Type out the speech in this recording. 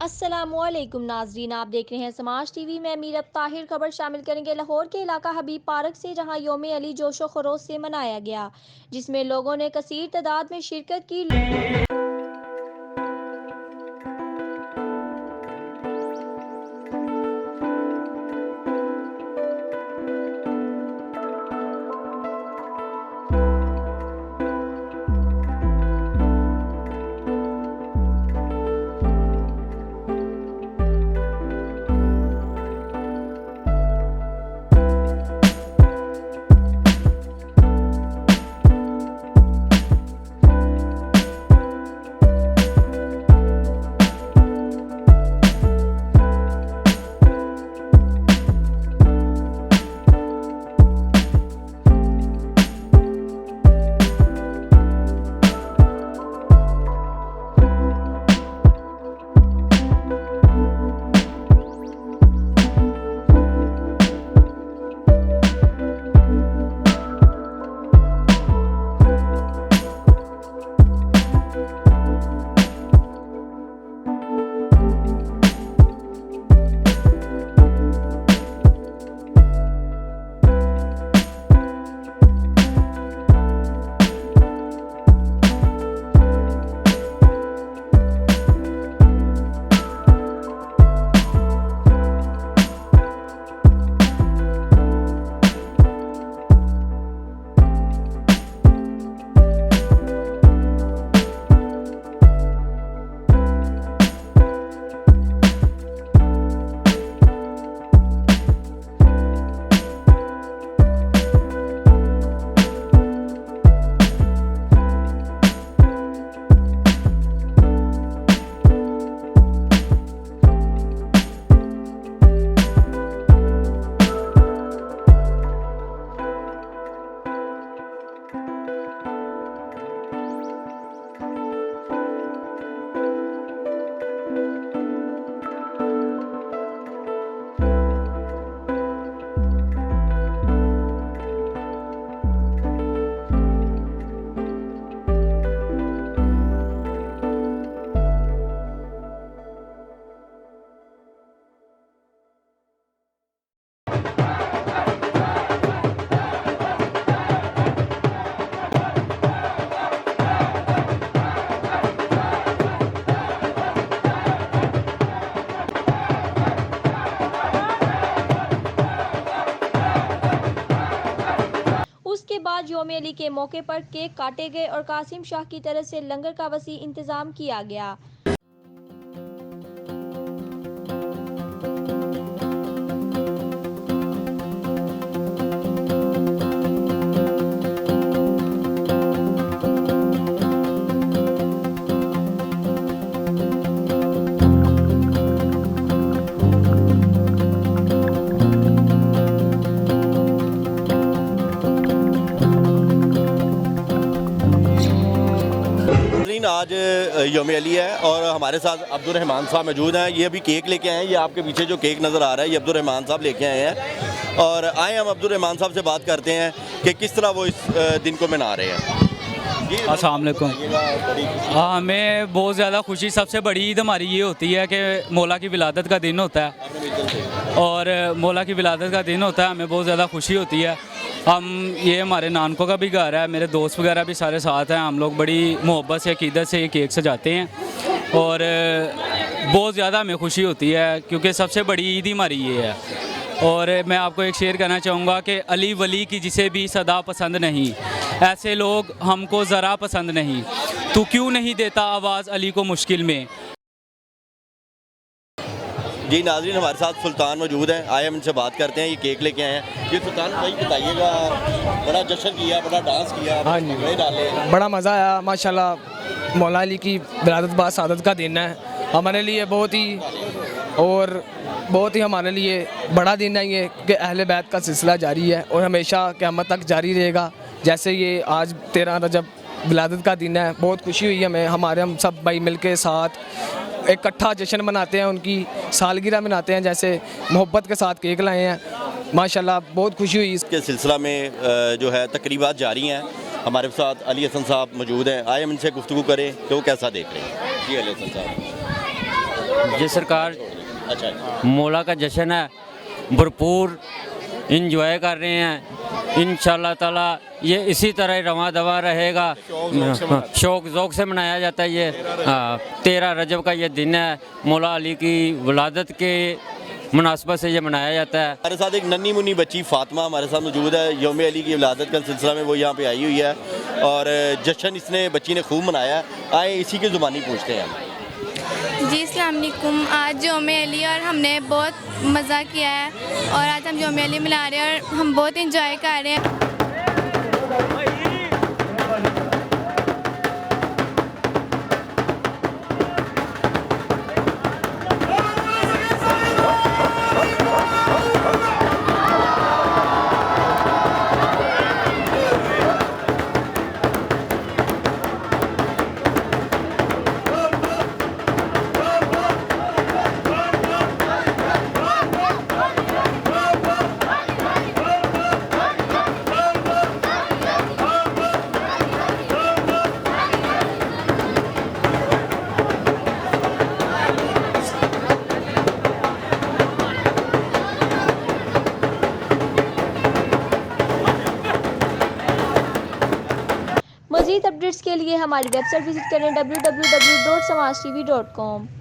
अस्सलामुअलैकुम नाजरीन, आप देख रहे हैं समाज टीवी में। मीर अब ताहिर खबर शामिल करेंगे लाहौर के इलाका हबीब पार्क से, जहां योम अली जोशो खरोश से मनाया गया, जिसमें लोगों ने कसीर तादाद में शिरकत की। उसके बाद योम अली के मौके पर केक काटे गए और कासिम शाह की तरफ से लंगर का वसी इंतजाम किया गया। आज योम अली है और हमारे साथ अब्दुल रहमान साहब मौजूद हैं। ये अभी केक लेके आए हैं। ये आपके पीछे जो केक नज़र आ रहा है ये अब्दुल रहमान साहब लेके आए हैं और आए हम अब्दुल रहमान साहब से बात करते हैं कि किस तरह वो इस दिन को मना रहे हैं। अस्सलाम वालेकुम। हाँ, हमें बहुत ज़्यादा खुशी, सबसे बड़ी ईद हमारी ये होती है कि मौला की विलादत का दिन होता है और मौला की विलादत का दिन होता है, हमें बहुत ज़्यादा खुशी होती है। ये हमारे नानकों का भी घर है, मेरे दोस्त वगैरह भी सारे साथ हैं। हम लोग बड़ी मोहब्बत से अकीदत से ये केक सजाते हैं और बहुत ज़्यादा हमें खुशी होती है क्योंकि सबसे बड़ी ईद ही हमारी ये है। और मैं आपको एक शेर कहना चाहूँगा कि अली वली की जिसे भी सदा पसंद नहीं, ऐसे लोग हमको ज़रा पसंद नहीं, तू क्यों नहीं देता आवाज़ अली को मुश्किल में। जी नाज़रीन, हमारे साथ सुल्तान मौजूद हैं। आए हम इनसे बात करते हैं। ये केक लेके आए हैं। ये सुल्तान भाई बताइएगा, बड़ा जश्न किया, बड़ा डांस किया, हाँ जी, डाले, बड़ा मज़ा आया माशाल्लाह। मौला अली की विलादत बाद सादत का दिन है, हमारे लिए बहुत ही हमारे लिए बड़ा दिन है ये कि अहले बैत का सिलसिला जारी है और हमेशा क़यामत तक जारी रहेगा। जैसे ये आज 13 रजब विलादत का दिन है, बहुत खुशी हुई हमें। हम सब भाई मिल के साथ इकट्ठा जश्न मनाते हैं, उनकी सालगिरह मनाते हैं, जैसे मोहब्बत के साथ केक लाए हैं। माशाल्लाह बहुत खुशी हुई। इसके सिलसिला में जो है तकरीबात जारी हैं। हमारे साथ अली हसन साहब मौजूद हैं। आए हम इनसे गुफ्तगू करें कि वो कैसा देख रहे हैं। जी अली हसन साहब। ये सरकार अच्छा मौला का जश्न है, भरपूर इंजॉय कर रहे हैं। इंशाल्लाह ताला ये इसी तरह रवां दवा रहेगा। शौक ज़ौक़ से मनाया जाता है ये। 13 रजब का ये दिन है, मौला अली की वलादत के मुनासबत से ये मनाया जाता है। हमारे साथ एक नन्ही मुन्नी बच्ची फातिमा हमारे साथ मौजूद है। यौम अली की विलादत का सिलसिला में वो यहाँ पे आई हुई है और जश्न इसने बच्ची ने खूब मनाया है। आए इसी की ज़ुबानी पूछते हैं। जी अस्सलाम वालेकुम। आज यौम अली और हमने बहुत मज़ा किया है और आज हम यौम अली मना रहे हैं और हम बहुत इंजॉय कर रहे हैं। मज़ीद अपडेट्स के लिए हमारी वेबसाइट विजिट करें www.samajtv.com।